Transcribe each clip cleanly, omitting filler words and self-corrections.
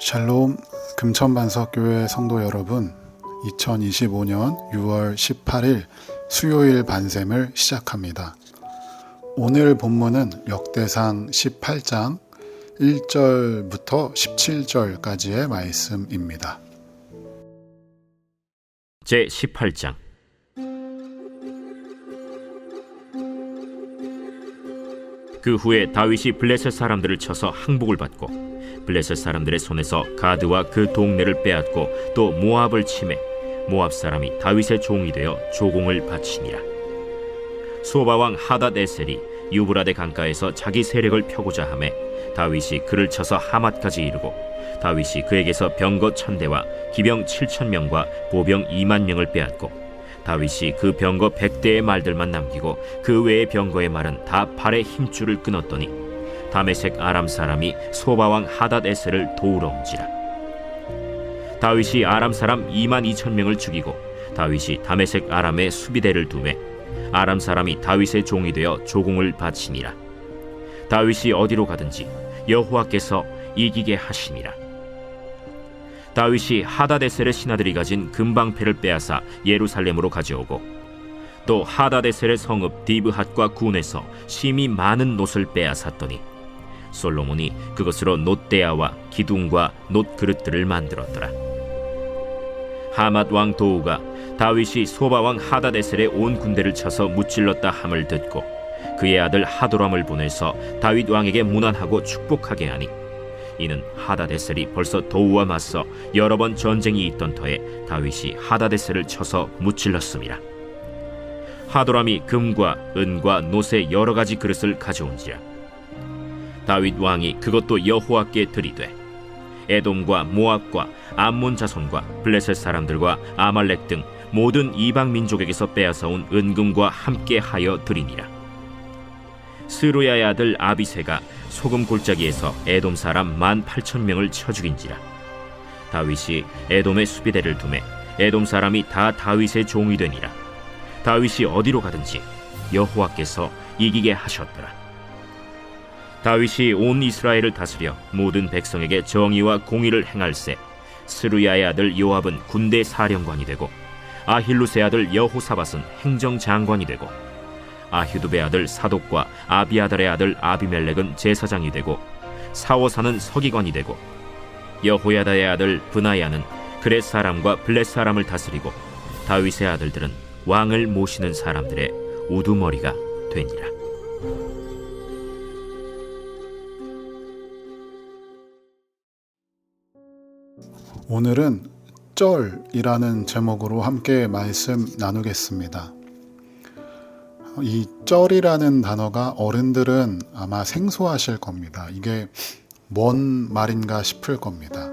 샬롬 금천반석교회 성도 여러분, 2025년 6월 18일 수요일 반셈을 시작합니다. 오늘 본문은 역대상 18장 1절부터 17절까지의 말씀입니다. 제18장 그 후에 다윗이 블레셋 사람들을 쳐서 항복을 받고 블레셋 사람들의 손에서 가드와 그 동네를 빼앗고 또 모압을 치매 모압 사람이 다윗의 종이 되어 조공을 바치니라. 소바왕 하닷에셀이 유브라데 강가에서 자기 세력을 펴고자 하매 다윗이 그를 쳐서 하맛까지 이르고 다윗이 그에게서 병거 1000대와 기병 7000명과 보병 20000명을 빼앗고 다윗이 그 병거 100대의 말들만 남기고 그 외의 병거의 말은 다 팔의 힘줄을 끊었더니 다메섹 아람 사람이 소바왕 하닷에셀을 도우러 온지라. 다윗이 아람 사람 22000명을 죽이고 다윗이 다메섹 아람의 수비대를 두매 아람 사람이 다윗의 종이 되어 조공을 바치니라. 다윗이 어디로 가든지 여호와께서 이기게 하시니라. 다윗이 하닷에셀의 신하들이 가진 금방패를 빼앗아 예루살렘으로 가져오고 또 하닷에셀의 성읍 디브핫과 군에서 심히 많은 놋을 빼앗았더니 솔로몬이 그것으로 놋대야와 기둥과 놋 그릇들을 만들었더라. 하맛 왕 도우가 다윗이 소바 왕 하닷에셀의 온 군대를 쳐서 무찔렀다 함을 듣고 그의 아들 하도람을 보내서 다윗 왕에게 문안하고 축복하게 하니 이는 하닷에셀이 벌써 도우와 맞서 여러 번 전쟁이 있던 터에 다윗이 하닷에셀을 쳐서 무찔렀음이라. 하도람이 금과 은과 놋의 여러 가지 그릇을 가져온지라. 다윗 왕이 그것도 여호와께 드리되 에돔과 모압과 암몬 자손과 블레셋 사람들과 아말렉 등 모든 이방 민족에게서 빼앗아온 은금과 함께 하여 드리니라. 스루야의 아들 아비새가 소금 골짜기에서 에돔 사람 18,000명을 쳐 죽인지라. 다윗이 에돔의 수비대를 두매 에돔 사람이 다 다윗의 종이 되니라. 다윗이 어디로 가든지 여호와께서 이기게 하셨더라. 다윗이 온 이스라엘을 다스려 모든 백성에게 정의와 공의를 행할세 스루야의 아들 요압은 군대 사령관이 되고 아힐루스의 아들 여호사밧은 행정장관이 되고 아휴두베 아들 사독과 아비아달의 아들 아비멜렉은 제사장이 되고 사오사는 서기관이 되고 여호야다의 아들 브나야는 그렛 사람과 블렛 사람을 다스리고 다윗의 아들들은 왕을 모시는 사람들의 우두머리가 되니라. 오늘은 쩔이라는 제목으로 함께 말씀 나누겠습니다. 이 쩔이라는 단어가 어른들은 아마 생소하실 겁니다. 이게 뭔 말인가 싶을 겁니다.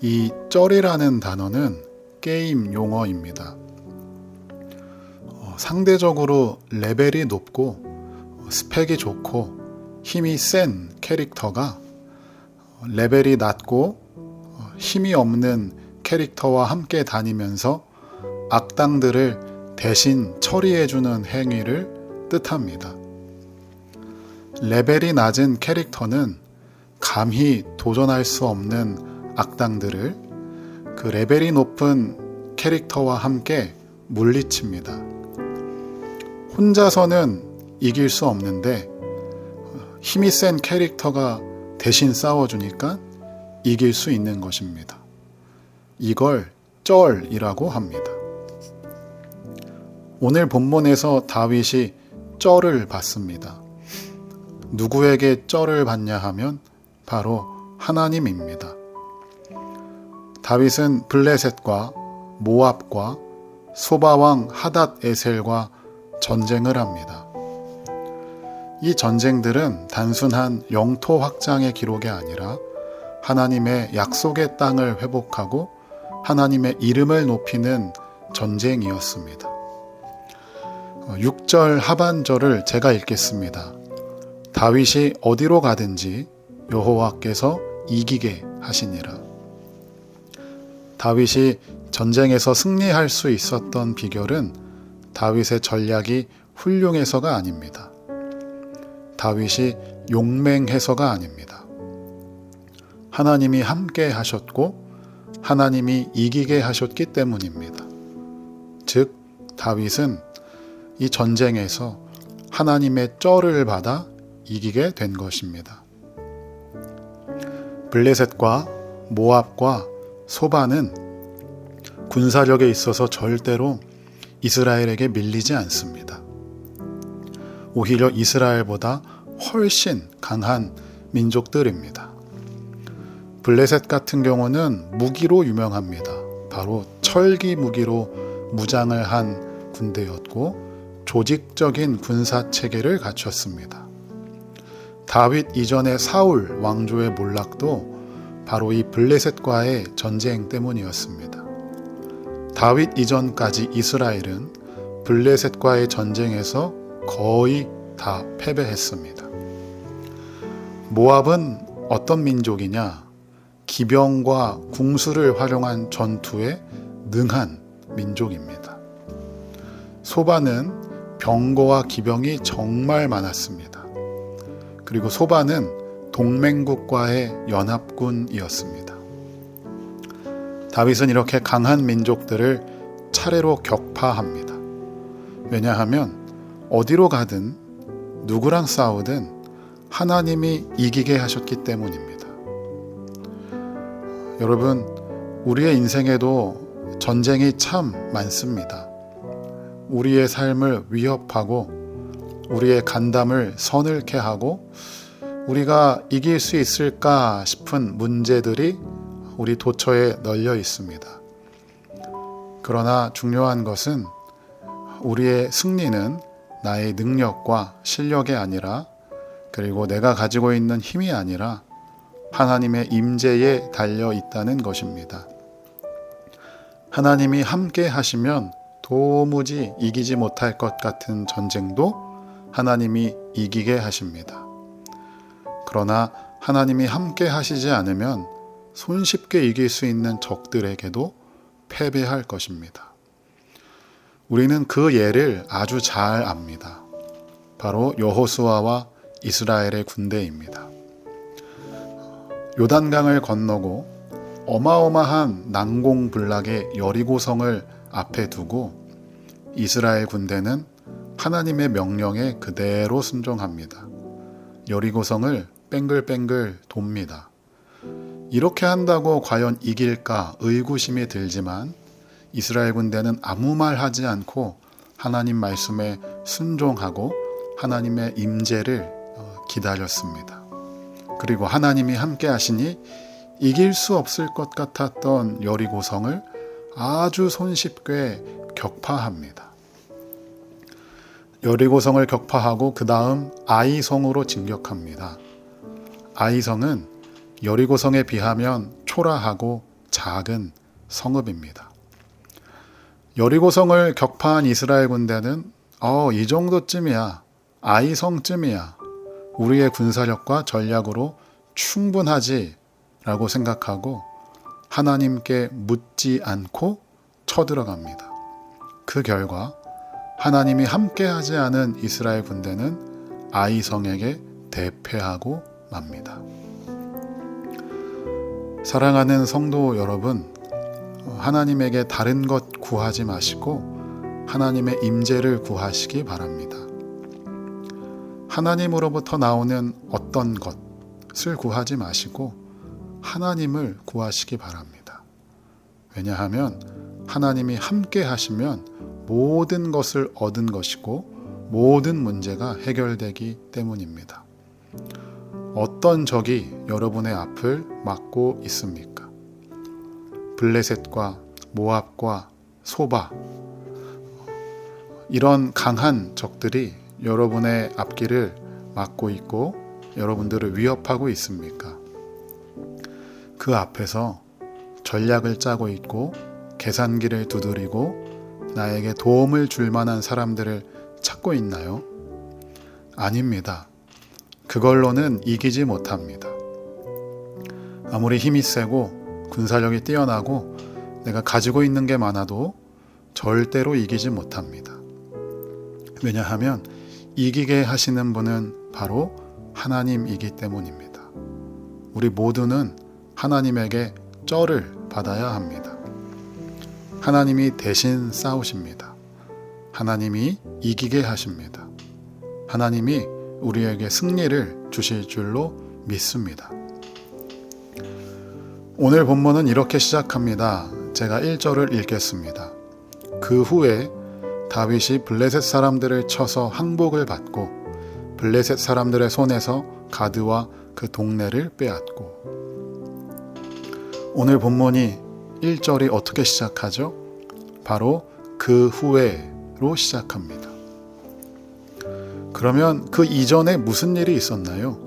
이 쩔이라는 단어는 게임 용어입니다. 상대적으로 레벨이 높고 스펙이 좋고 힘이 센 캐릭터가 레벨이 낮고 힘이 없는 캐릭터와 함께 다니면서 악당들을 대신 처리해주는 행위를 뜻합니다. 레벨이 낮은 캐릭터는 감히 도전할 수 없는 악당들을 그 레벨이 높은 캐릭터와 함께 물리칩니다. 혼자서는 이길 수 없는데 힘이 센 캐릭터가 대신 싸워주니까 이길 수 있는 것입니다. 이걸 쩔이라고 합니다. 오늘 본문에서 다윗이 쩔을 받습니다. 누구에게 쩔을 받냐 하면 바로 하나님입니다. 다윗은 블레셋과 모압과 소바왕 하닷에셀과 전쟁을 합니다. 이 전쟁들은 단순한 영토 확장의 기록이 아니라 하나님의 약속의 땅을 회복하고 하나님의 이름을 높이는 전쟁이었습니다. 6절 하반절을 제가 읽겠습니다. 다윗이 어디로 가든지 여호와께서 이기게 하시니라. 다윗이 전쟁에서 승리할 수 있었던 비결은 다윗의 전략이 훌륭해서가 아닙니다. 다윗이 용맹해서가 아닙니다. 하나님이 함께 하셨고 하나님이 이기게 하셨기 때문입니다. 즉 다윗은 이 전쟁에서 하나님의 쩔을 받아 이기게 된 것입니다. 블레셋과 모압과 소바는 군사력에 있어서 절대로 이스라엘에게 밀리지 않습니다. 오히려 이스라엘보다 훨씬 강한 민족들입니다. 블레셋 같은 경우는 무기로 유명합니다. 바로 철기 무기로 무장을 한 군대였고 조직적인 군사 체계를 갖췄습니다. 다윗 이전의 사울 왕조의 몰락도 바로 이 블레셋과의 전쟁 때문이었습니다. 다윗 이전까지 이스라엘은 블레셋과의 전쟁에서 거의 다 패배했습니다. 모압은 어떤 민족이냐? 기병과 궁수를 활용한 전투에 능한 민족입니다. 소바는 병거와 기병이 정말 많았습니다. 그리고 소바는 동맹국과의 연합군이었습니다. 다윗은 이렇게 강한 민족들을 차례로 격파합니다. 왜냐하면 어디로 가든 누구랑 싸우든 하나님이 이기게 하셨기 때문입니다. 여러분, 우리의 인생에도 전쟁이 참 많습니다. 우리의 삶을 위협하고 우리의 간담을 서늘케 하고 우리가 이길 수 있을까 싶은 문제들이 우리 도처에 널려 있습니다. 그러나 중요한 것은 우리의 승리는 나의 능력과 실력이 아니라 그리고 내가 가지고 있는 힘이 아니라 하나님의 임재에 달려 있다는 것입니다. 하나님이 함께 하시면 도무지 이기지 못할 것 같은 전쟁도 하나님이 이기게 하십니다. 그러나 하나님이 함께 하시지 않으면 손쉽게 이길 수 있는 적들에게도 패배할 것입니다. 우리는 그 예를 아주 잘 압니다. 바로 여호수아와 이스라엘의 군대입니다. 요단강을 건너고 어마어마한 난공불락의 여리고성을 앞에 두고 이스라엘 군대는 하나님의 명령에 그대로 순종합니다. 여리고성을 뺑글뺑글 돕니다. 이렇게 한다고 과연 이길까 의구심이 들지만 이스라엘 군대는 아무 말 하지 않고 하나님 말씀에 순종하고 하나님의 임재를 기다렸습니다. 그리고 하나님이 함께 하시니 이길 수 없을 것 같았던 여리고성을 아주 손쉽게 격파합니다. 여리고성을 격파하고 그 다음 아이성으로 진격합니다. 아이성은 여리고성에 비하면 초라하고 작은 성읍입니다. 여리고성을 격파한 이스라엘 군대는 이 정도쯤이야, 아이성쯤이야, 우리의 군사력과 전략으로 충분하지 라고 생각하고 하나님께 묻지 않고 쳐들어갑니다. 그 결과 하나님이 함께하지 않은 이스라엘 군대는 아이성에게 대패하고 맙니다. 사랑하는 성도 여러분, 하나님에게 다른 것 구하지 마시고 하나님의 임재를 구하시기 바랍니다. 하나님으로부터 나오는 어떤 것을 구하지 마시고 하나님을 구하시기 바랍니다. 왜냐하면 하나님이 함께 하시면 모든 것을 얻은 것이고 모든 문제가 해결되기 때문입니다. 어떤 적이 여러분의 앞을 막고 있습니까? 블레셋과 모압과 소바, 이런 강한 적들이 여러분의 앞길을 막고 있고 여러분들을 위협하고 있습니까? 그 앞에서 전략을 짜고 있고 계산기를 두드리고 나에게 도움을 줄 만한 사람들을 찾고 있나요? 아닙니다. 그걸로는 이기지 못합니다. 아무리 힘이 세고 군사력이 뛰어나고 내가 가지고 있는 게 많아도 절대로 이기지 못합니다. 왜냐하면 이기게 하시는 분은 바로 하나님이기 때문입니다. 우리 모두는 하나님에게 쩔을 받아야 합니다. 하나님이 대신 싸우십니다. 하나님이 이기게 하십니다. 하나님이 우리에게 승리를 주실 줄로 믿습니다. 오늘 본문은 이렇게 시작합니다. 제가 1절을 읽겠습니다. 그 후에 다윗이 블레셋 사람들을 쳐서 항복을 받고 블레셋 사람들의 손에서 가드와 그 동네를 빼앗고. 오늘 본문이 1절이 어떻게 시작하죠? 바로 그 후에로 시작합니다. 그러면 그 이전에 무슨 일이 있었나요?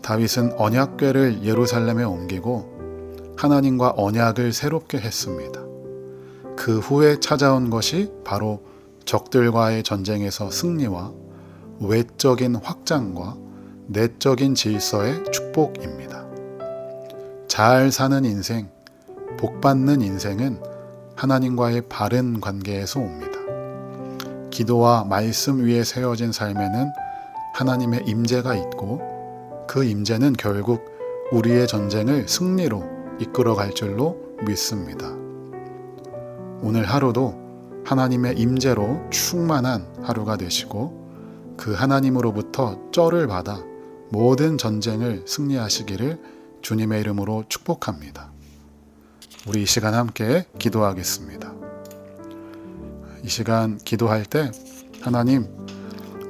다윗은 언약궤를 예루살렘에 옮기고 하나님과 언약을 새롭게 했습니다. 그 후에 찾아온 것이 바로 적들과의 전쟁에서 승리와 외적인 확장과 내적인 질서의 축복입니다. 잘 사는 인생, 복받는 인생은 하나님과의 바른 관계에서 옵니다. 기도와 말씀 위에 세워진 삶에는 하나님의 임재가 있고 그 임재는 결국 우리의 전쟁을 승리로 이끌어갈 줄로 믿습니다. 오늘 하루도 하나님의 임재로 충만한 하루가 되시고 그 하나님으로부터 쩔을 받아 모든 전쟁을 승리하시기를 주님의 이름으로 축복합니다. 우리 이 시간 함께 기도하겠습니다. 이 시간 기도할 때 하나님,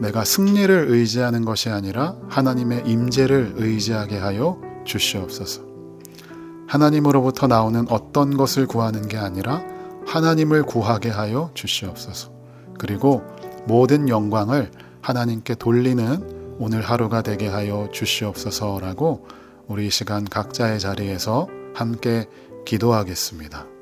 내가 승리를 의지하는 것이 아니라 하나님의 임재를 의지하게 하여 주시옵소서. 하나님으로부터 나오는 어떤 것을 구하는 게 아니라 하나님을 구하게 하여 주시옵소서. 그리고 모든 영광을 하나님께 돌리는 오늘 하루가 되게 하여 주시옵소서라고 우리 이 시간 각자의 자리에서 함께 기도하겠습니다.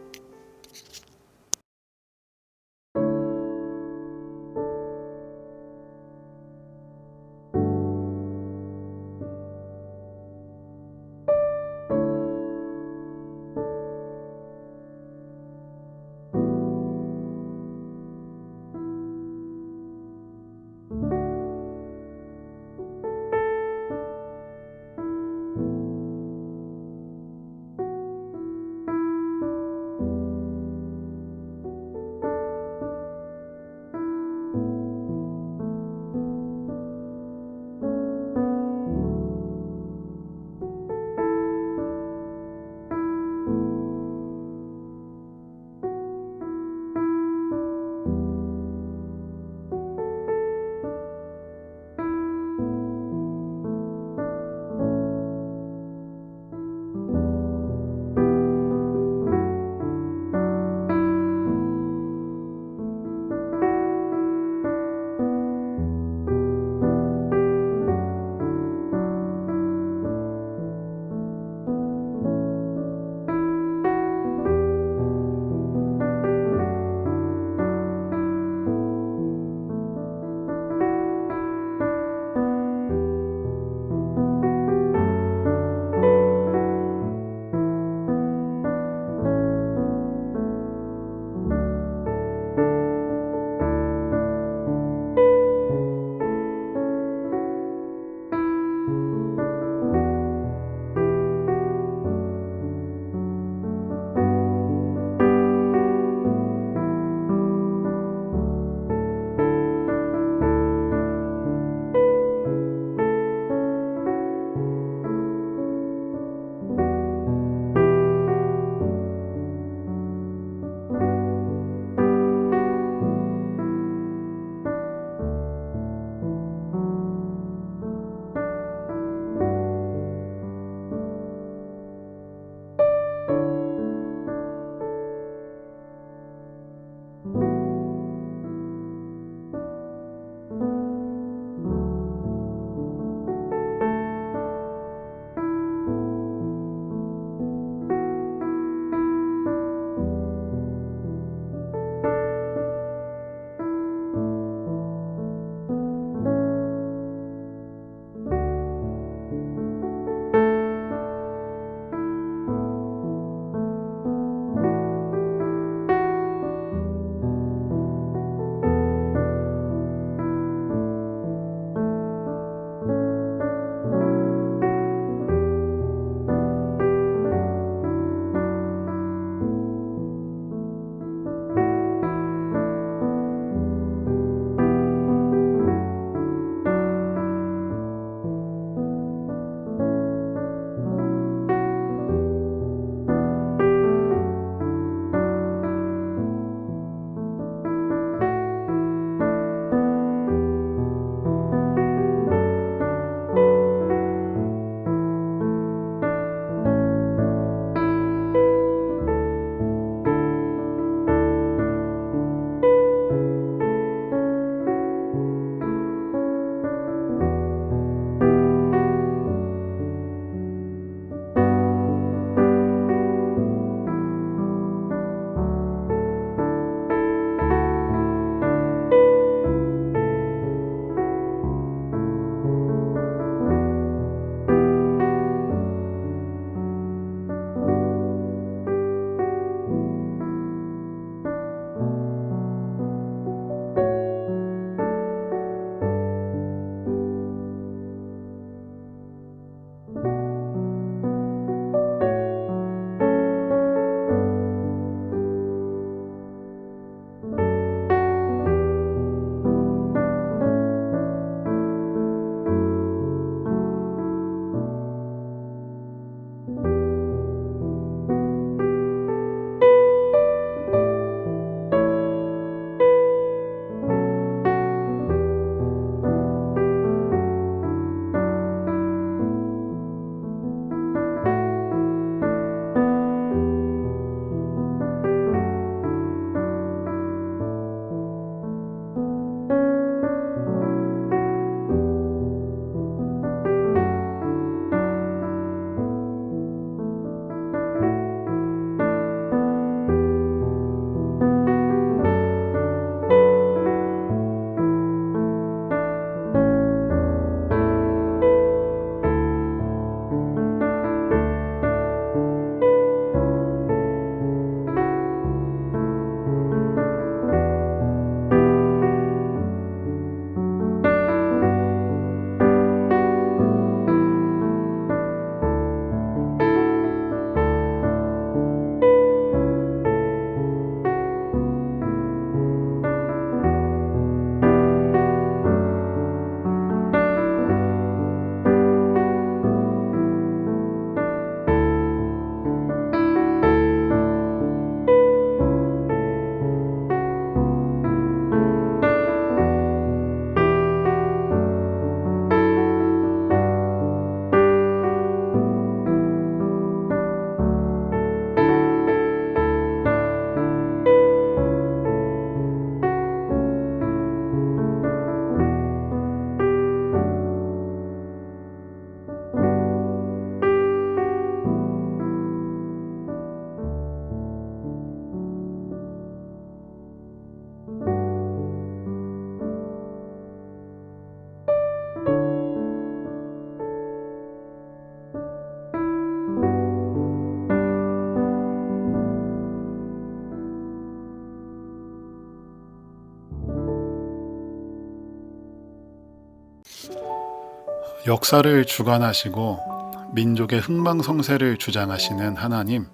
역사를 주관하시고 민족의 흥망성쇠를 주장하시는 하나님,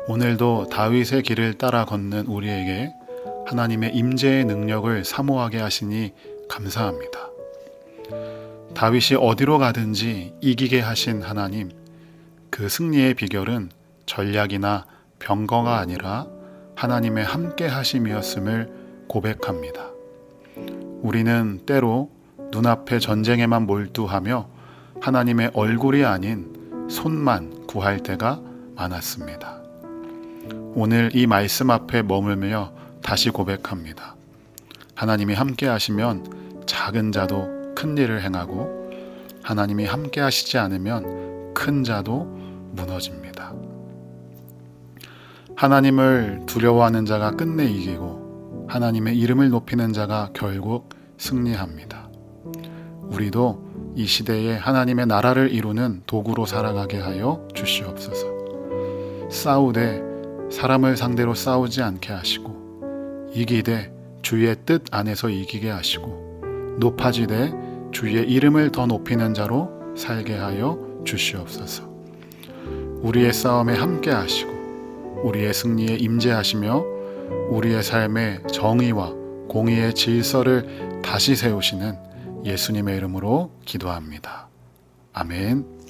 오늘도 다윗의 길을 따라 걷는 우리에게 하나님의 임재의 능력을 사모하게 하시니 감사합니다. 다윗이 어디로 가든지 이기게 하신 하나님, 그 승리의 비결은 전략이나 병거가 아니라 하나님의 함께 하심이었음을 고백합니다. 우리는 때로 눈앞의 전쟁에만 몰두하며 하나님의 얼굴이 아닌 손만 구할 때가 많았습니다. 오늘 이 말씀 앞에 머물며 다시 고백합니다. 하나님이 함께 하시면 작은 자도 큰 일을 행하고 하나님이 함께 하시지 않으면 큰 자도 무너집니다. 하나님을 두려워하는 자가 끝내 이기고 하나님의 이름을 높이는 자가 결국 승리합니다. 우리도 이 시대에 하나님의 나라를 이루는 도구로 살아가게 하여 주시옵소서. 싸우되 사람을 상대로 싸우지 않게 하시고, 이기되 주의 뜻 안에서 이기게 하시고, 높아지되 주의 이름을 더 높이는 자로 살게 하여 주시옵소서. 우리의 싸움에 함께 하시고 우리의 승리에 임재하시며 우리의 삶에 정의와 공의의 질서를 다시 세우시는 예수님의 이름으로 기도합니다. 아멘.